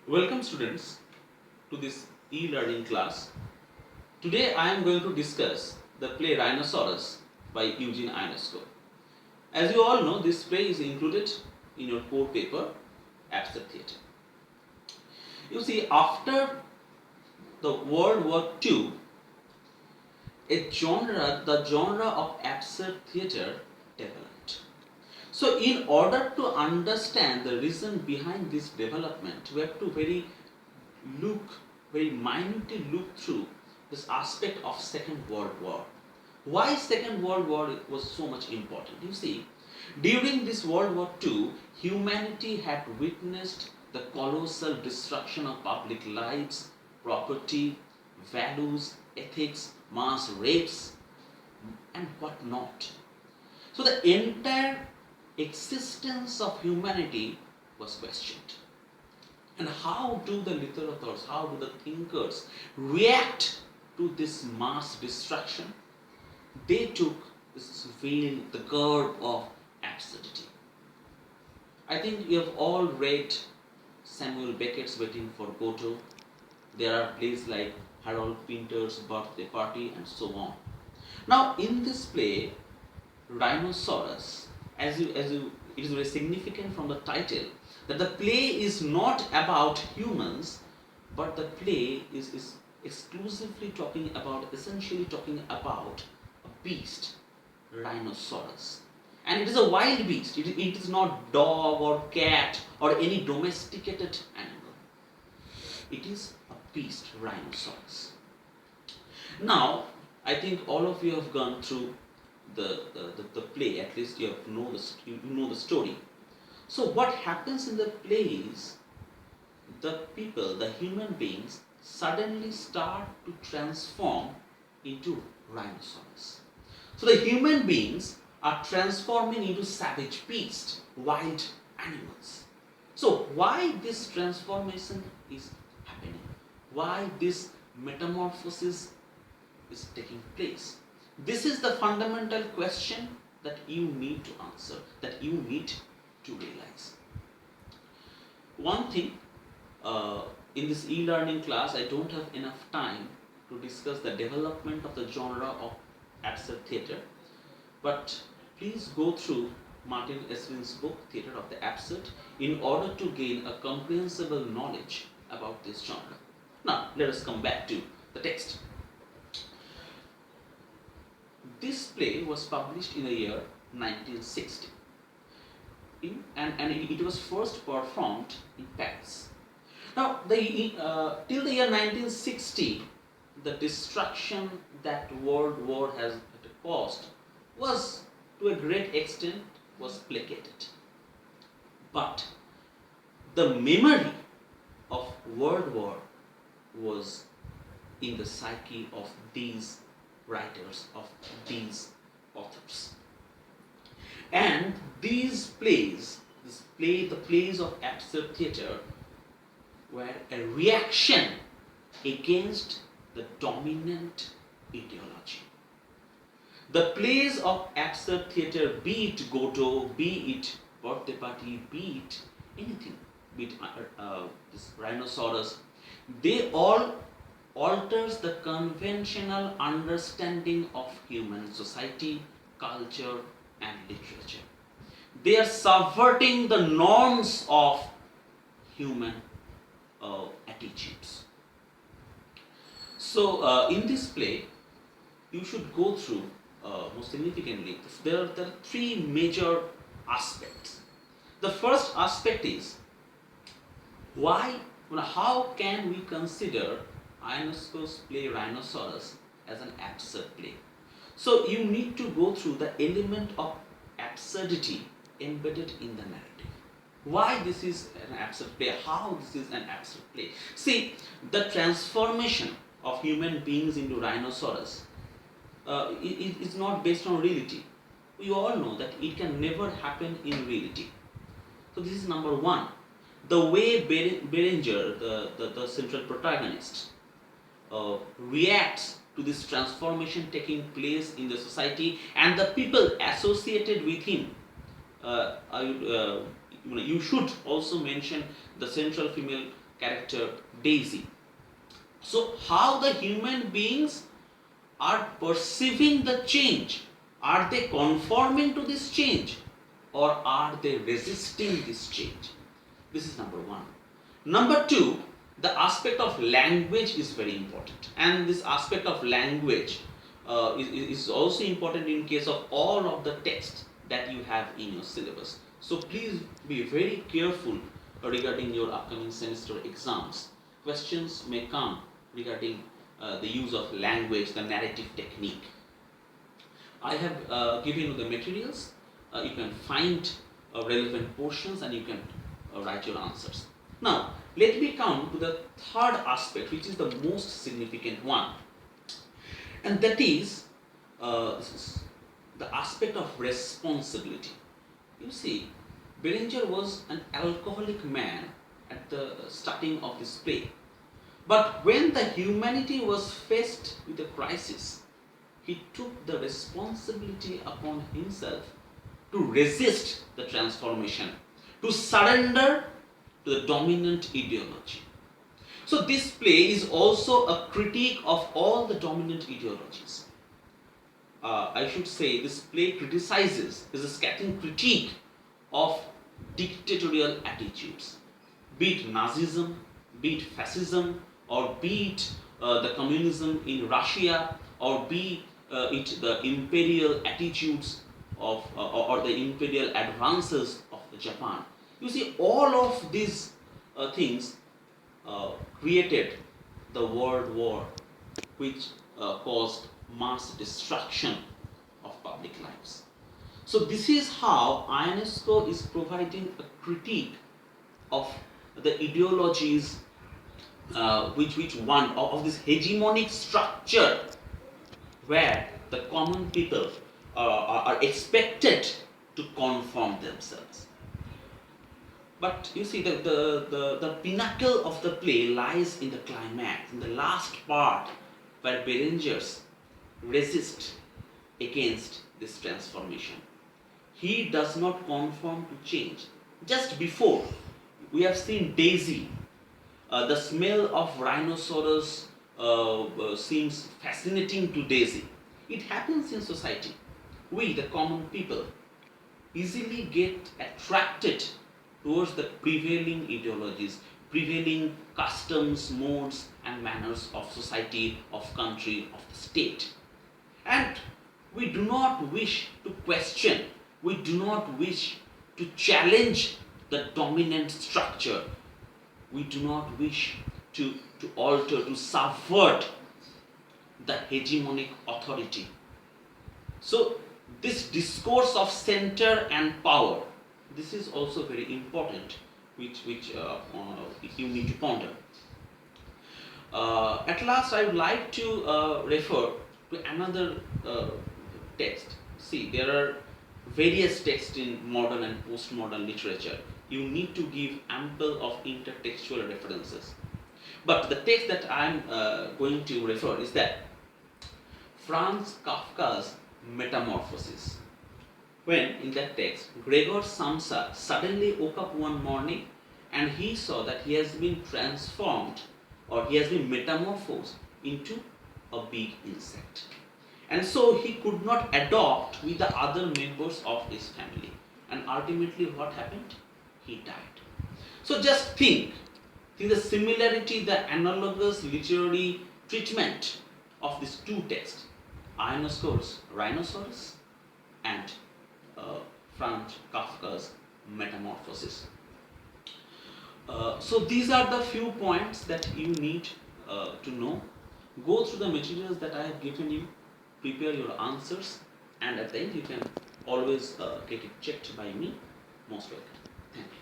Welcome students to this e-learning class. Today I am going to discuss the play Rhinoceros by Eugene Ionesco. As you all know, this play is included in your core paper, Absurd Theatre. You see, after the World War II, the genre of absurd theatre developed. So in order to understand the reason behind this development, we have to very minutely look through this aspect of Second World War. Why Second World War was so much important? You see, during this World War II, humanity had witnessed the colossal destruction of public lives, property, values, ethics, mass rapes, and what not. So the entire existence of humanity was questioned. And how do the literateurs, how do the thinkers react to this mass destruction? They took this veil, the garb of absurdity. I think you have all read Samuel Beckett's Waiting for Godot. There are plays like Harold Pinter's Birthday Party and so on. Now in this play, Rhinoceros, it is very significant from the title that the play is not about humans, but the play is exclusively essentially talking about a beast, rhinoceros. And it is a wild beast. It is not dog or cat or any domesticated animal. It is a beast, rhinoceros. Now, I think all of you have gone through the play, at least you know the story. So what happens in the play is the people, the human beings, suddenly start to transform into rhinoceros. So the human beings are transforming into savage beasts, wild animals. So why this transformation is happening? Why this metamorphosis is taking place? This is the fundamental question that you need to answer, that you need to realize. One thing, in this e-learning class, I don't have enough time to discuss the development of the genre of absurd theatre, but please go through Martin Eswin's book, Theatre of the Absurd, in order to gain a comprehensible knowledge about this genre. Now, let us come back to the text. This play was published in the year 1960, and it was first performed in Paris. Now, till the year 1960, the destruction that World War has caused was, to a great extent, was placated. But the memory of World War was in the psyche of these writers, of these authors. And these plays, the plays of absurd theatre, were a reaction against the dominant ideology. The plays of absurd theatre, be it Godot, be it Birthday Party, be it anything, be it this Rhinoceros, they all alters the conventional understanding of human society, culture, and literature. They are subverting the norms of human attitudes. So, in this play, you should go through, most significantly, there are three major aspects. The first aspect is how can we consider Ionesco's play Rhinoceros as an absurd play? So you need to go through the element of absurdity embedded in the narrative. Why this is an absurd play? How this is an absurd play? See, the transformation of human beings into rhinoceros is not based on reality. We all know that it can never happen in reality. So this is number one. The way Berenger, the central protagonist, reacts to this transformation taking place in the society, and the people associated with him. You should also mention the central female character Daisy. So how the human beings are perceiving the change? Are they conforming to this change or are they resisting this change? This is number one. Number two, the aspect of language is very important, and this aspect of language is also important in case of all of the texts that you have in your syllabus. So please be very careful regarding your upcoming semester exams. Questions may come regarding the use of language, the narrative technique. I have given you the materials. You can find relevant portions and you can write your answers. Now, let me come to the third aspect, which is the most significant one, and that is the aspect of responsibility. You see, Beringer was an alcoholic man at the starting of this play. But when the humanity was faced with a crisis, he took the responsibility upon himself to resist the transformation, to surrender to the dominant ideology. So this play is also a critique of all the dominant ideologies. I should say this play criticizes, is a scathing critique of dictatorial attitudes, be it Nazism, be it fascism, or be it the communism in Russia, or be it the imperial attitudes of or the imperial advances of Japan. You see, all of these things created the World War, which caused mass destruction of public lives. So this is how Ionesco is providing a critique of the ideologies which want of this hegemonic structure where the common people are expected to conform themselves. But you see, the pinnacle of the play lies in the climax, in the last part, where Berengers resist against this transformation. He does not conform to change. Just before, we have seen Daisy. The smell of Rhinoceros seems fascinating to Daisy. It happens in society. We, the common people, easily get attracted towards the prevailing ideologies, prevailing customs, modes, and manners of society, of country, of the state. And we do not wish to question, we do not wish to challenge the dominant structure. We do not wish to alter, to subvert the hegemonic authority. So this discourse of center and power, this is also very important, which you need to ponder. At last, I would like to refer to another text. See, there are various texts in modern and postmodern literature. You need to give ample of intertextual references. But the text that I am going to refer is that Franz Kafka's Metamorphosis. When in that text, Gregor Samsa suddenly woke up one morning and he saw that he has been transformed, or he has been metamorphosed into a big insect. And so he could not adopt with the other members of his family. And ultimately what happened? He died. So just think the similarity, the analogous literary treatment of these two texts, Ionesco's Rhinoceros and Franz Kafka's Metamorphosis. So these are the few points that you need to know. Go through the materials that I have given you, prepare your answers, and at the end you can always get it checked by me. Most welcome. Thank you.